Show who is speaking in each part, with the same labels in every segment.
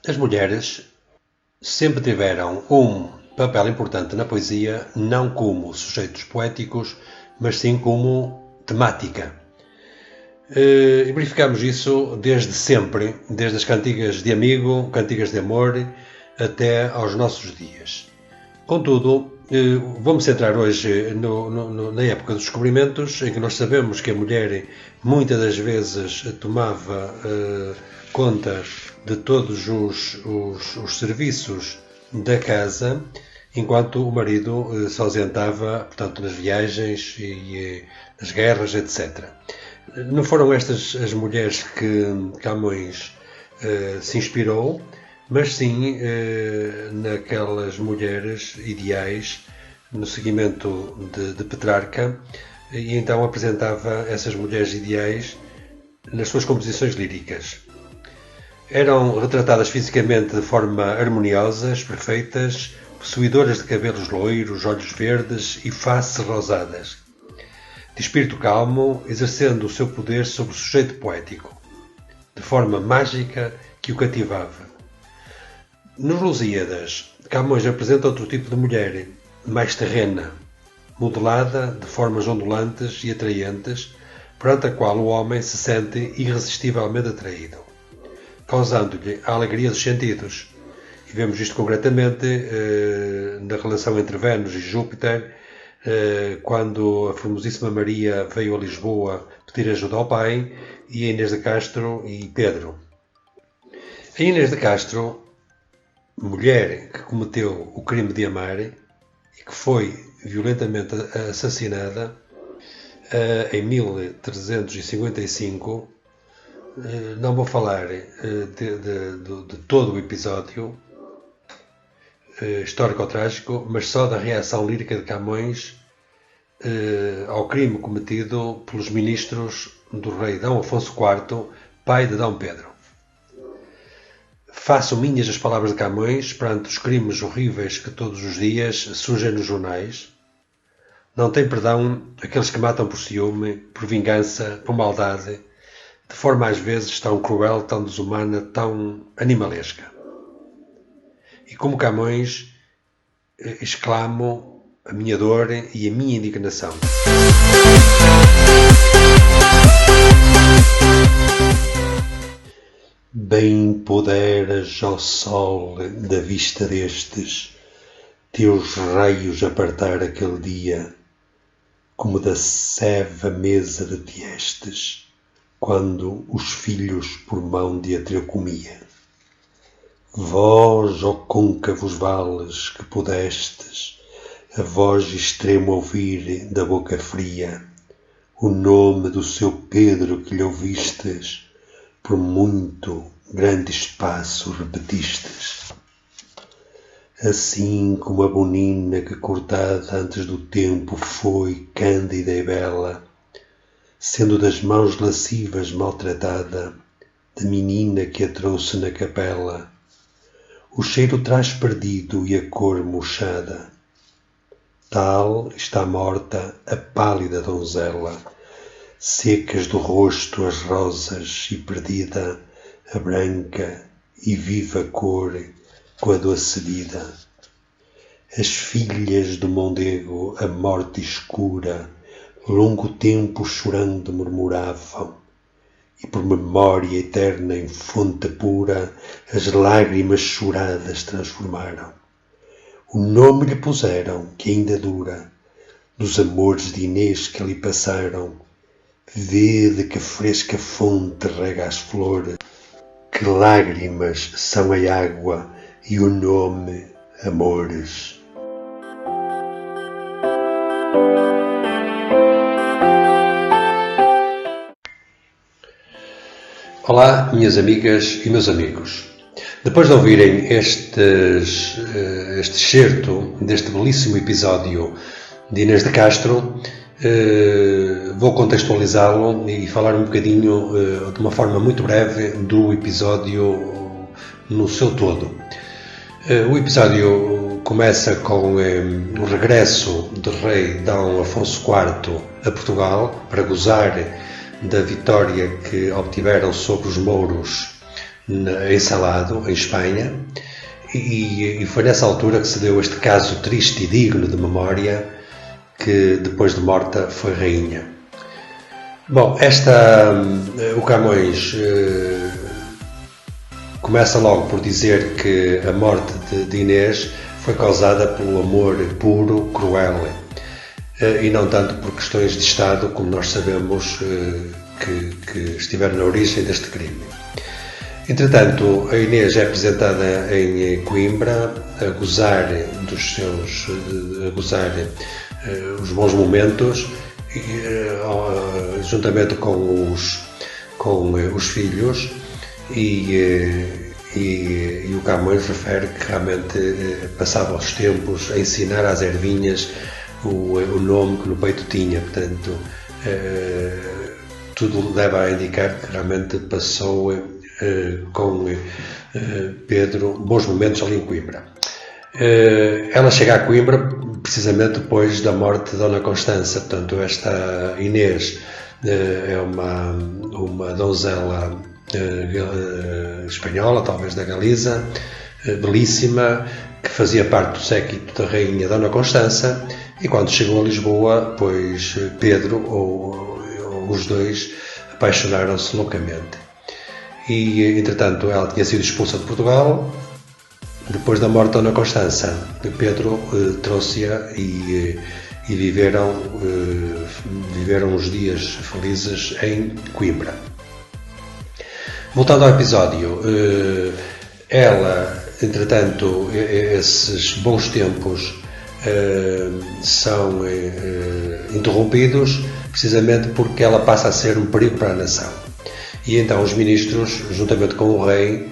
Speaker 1: As mulheres sempre tiveram um papel importante na poesia, não como sujeitos poéticos, mas sim como temática. E verificamos isso desde sempre, desde as cantigas de amigo, cantigas de amor, até aos nossos dias. Contudo, vamos centrar hoje na época dos descobrimentos, em que nós sabemos que a mulher muitas das vezes tomava conta de todos os serviços da casa, enquanto o marido se ausentava, portanto, nas viagens e nas guerras, etc. Não foram estas as mulheres que Camões se inspirou, mas sim naquelas mulheres ideais no seguimento de Petrarca, e então apresentava essas mulheres ideais nas suas composições líricas. Eram retratadas fisicamente de forma harmoniosas, perfeitas, possuidoras de cabelos loiros, olhos verdes e faces rosadas, de espírito calmo, exercendo o seu poder sobre o sujeito poético, de forma mágica que o cativava. Nos Lusíadas, Camões apresenta outro tipo de mulher, mais terrena, modelada de formas ondulantes e atraentes, perante a qual o homem se sente irresistivelmente atraído, causando-lhe a alegria dos sentidos. E vemos isto concretamente na relação entre Vênus e Júpiter, quando a famosíssima Maria veio a Lisboa pedir ajuda ao pai, e a Inês de Castro e Pedro. A Inês de Castro, mulher que cometeu o crime de amar e que foi violentamente assassinada em 1355, não vou falar de todo o episódio histórico-trágico, mas só da reação lírica de Camões ao crime cometido pelos ministros do rei D. Afonso IV, pai de D. Pedro. Faço minhas as palavras de Camões perante os crimes horríveis que todos os dias surgem nos jornais. Não tem perdão aqueles que matam por ciúme, por vingança, por maldade, de forma às vezes tão cruel, tão desumana, tão animalesca. E como Camões, exclamo a minha dor e a minha indignação. Bem poderas, ó sol, da vista destes, teus raios apartar aquele dia, como da seve a mesa de Tiestes, quando os filhos por mão de Atreu comia. Vós, ó côncavos vales, que pudestes, a voz extrema ouvir da boca fria, o nome do seu Pedro que lhe ouvistes, por muito grande espaço repetistes. Assim como a bonina que cortada antes do tempo foi cândida e bela, sendo das mãos lascivas maltratada, da menina que a trouxe na capela, o cheiro traz perdido e a cor murchada. Tal está morta a pálida donzela, secas do rosto as rosas e perdida a branca e viva cor com a doce vida. As filhas do Mondego a morte escura longo tempo chorando murmuravam, e por memória eterna em fonte pura as lágrimas choradas transformaram. O nome lhe puseram, que ainda dura, dos amores de Inês que ali passaram. Vede que fresca fonte rega as flores, que lágrimas são a água e o nome amores. Olá, minhas amigas e meus amigos. Depois de ouvirem este excerto deste belíssimo episódio de Inês de Castro, vou contextualizá-lo e falar um bocadinho, de uma forma muito breve, do episódio no seu todo. O episódio começa com o regresso do rei D. Afonso IV a Portugal para gozar da vitória que obtiveram sobre os mouros em Salado, em Espanha, e foi nessa altura que se deu este caso triste e digno de memória, que depois de morta foi rainha. Bom, o Camões começa logo por dizer que a morte de Inês foi causada pelo amor puro, cruel, e não tanto por questões de Estado, como nós sabemos que estiveram na origem deste crime. Entretanto, a Inês é apresentada em Coimbra a gozar os bons momentos, juntamente com os filhos, e o Camões refere que realmente passava os tempos a ensinar às ervinhas o nome que no peito tinha. Portanto, tudo leva a indicar que realmente passou com Pedro bons momentos ali em Coimbra. Ela chega a Coimbra precisamente depois da morte de Dona Constança. Portanto, esta Inês é uma donzela espanhola, talvez da Galiza, belíssima, que fazia parte do séquito da rainha Dona Constança, e quando chegou a Lisboa, pois Pedro ou os dois apaixonaram-se loucamente. E, entretanto, ela tinha sido expulsa de Portugal. Depois da morte de Dona Constança, Pedro trouxe-a e viveram os dias felizes em Coimbra. Voltando ao episódio, ela, entretanto, esses bons tempos são interrompidos precisamente porque ela passa a ser um perigo para a nação. E então os ministros, juntamente com o rei,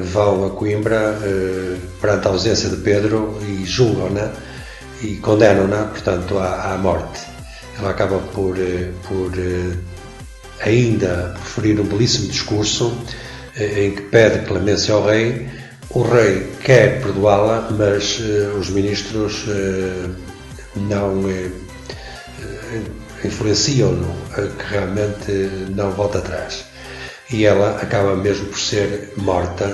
Speaker 1: vão a Coimbra perante a ausência de Pedro e julgam-na e condenam-na, portanto, à morte. Ela acaba por ainda proferir um belíssimo discurso em que pede clemência ao rei. O rei quer perdoá-la, mas os ministros não influenciam-no a que realmente não volta atrás. E ela acaba mesmo por ser morta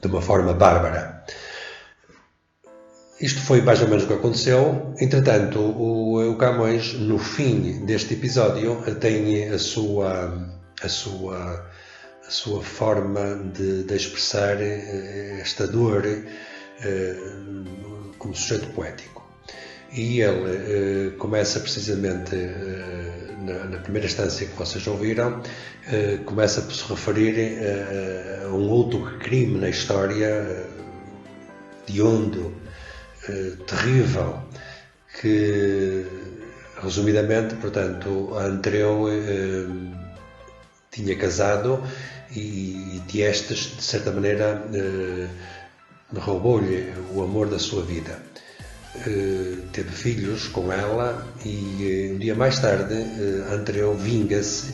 Speaker 1: de uma forma bárbara. Isto foi mais ou menos o que aconteceu. Entretanto, o Camões, no fim deste episódio, tem a sua forma de expressar esta dor como sujeito poético. E ele começa precisamente, na primeira instância que vocês ouviram, começa por se referir a um outro crime na história, hediondo, terrível, que, resumidamente, portanto, Antreu tinha casado e Tiestes, de certa maneira, roubou-lhe o amor da sua vida. Teve filhos com ela e um dia mais tarde Antreu vinga-se,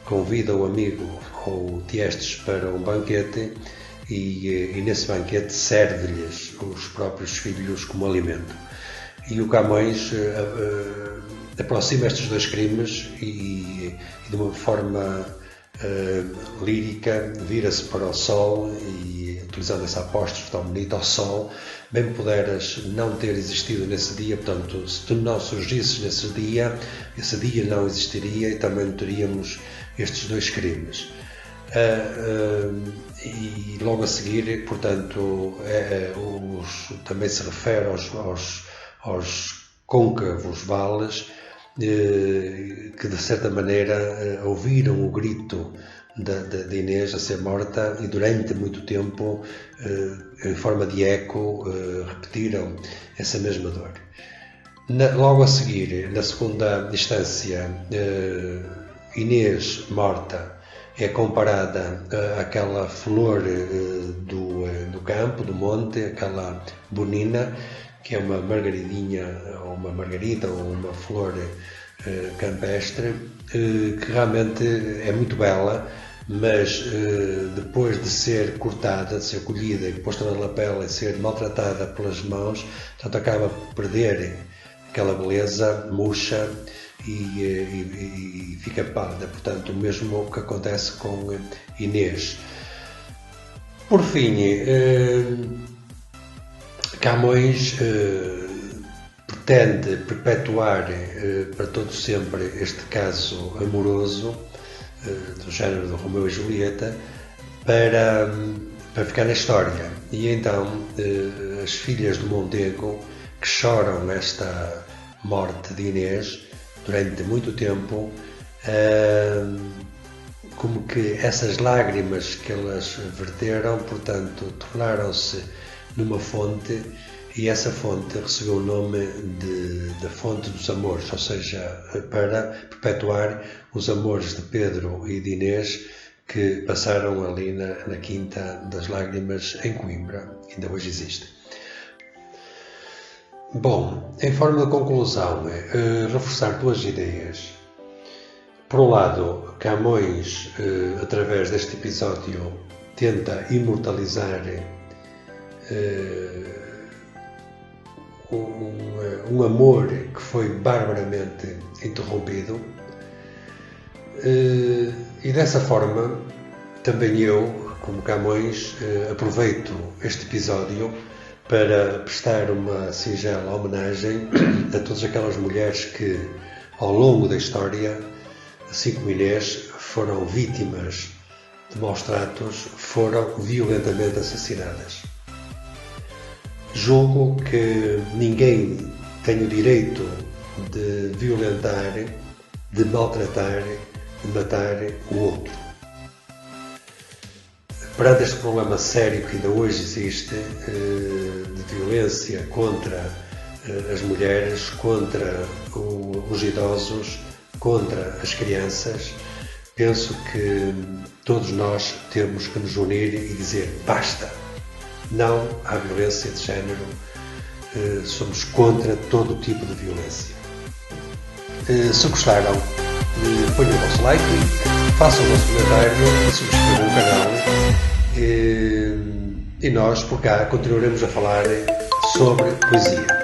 Speaker 1: convida o amigo ou Tiestes para um banquete e nesse banquete serve-lhes os próprios filhos como alimento. E o Camões aproxima estes dois crimes e de uma forma lírica vira-se para o sol e, utilizando essa apóstrofe tão bonita, ao sol: bem puderas não ter existido nesse dia, portanto, se tu não surgisses nesse dia, esse dia não existiria e também não teríamos estes dois crimes. E logo a seguir, portanto, também se refere aos côncavos vales que de certa maneira ouviram o grito de Inês a ser morta e durante muito tempo, em forma de eco, repetiram essa mesma dor. Logo a seguir, na segunda instância, Inês morta é comparada àquela flor do campo, do monte, aquela bonina, que é uma margaridinha, ou uma margarida, ou uma flor campestre, que realmente é muito bela, mas depois de ser cortada, de ser colhida e posta na lapela e ser maltratada pelas mãos, portanto acaba por perder aquela beleza, murcha e fica pálida. Portanto, o mesmo que acontece com Inês. Por fim, Camões pretende perpetuar para todo sempre este caso amoroso do género de Romeu e Julieta para ficar na história. E então as filhas do Mondego, que choram esta morte de Inês durante muito tempo, como que essas lágrimas que elas verteram, portanto, tornaram-se numa fonte, e essa fonte recebeu o nome da Fonte dos Amores, ou seja, para perpetuar os amores de Pedro e de Inês que passaram ali na Quinta das Lágrimas, em Coimbra, que ainda hoje existe. Bom, em forma de conclusão, reforçar duas ideias. Por um lado, Camões, através deste episódio, tenta imortalizar um amor que foi barbaramente interrompido, e dessa forma também eu, como Camões, aproveito este episódio para prestar uma singela homenagem a todas aquelas mulheres que, ao longo da história, assim como Inês, foram vítimas de maus tratos, foram violentamente assassinadas. Julgo que ninguém tem o direito de violentar, de maltratar, de matar o outro. Perante este problema sério que ainda hoje existe, de violência contra as mulheres, contra os idosos, contra as crianças, penso que todos nós temos que nos unir e dizer basta, não à violência de género, somos contra todo tipo de violência. Se gostaram, ponham o vosso like, façam o vosso comentário e subscrevam o canal, e nós por cá continuaremos a falar sobre poesia.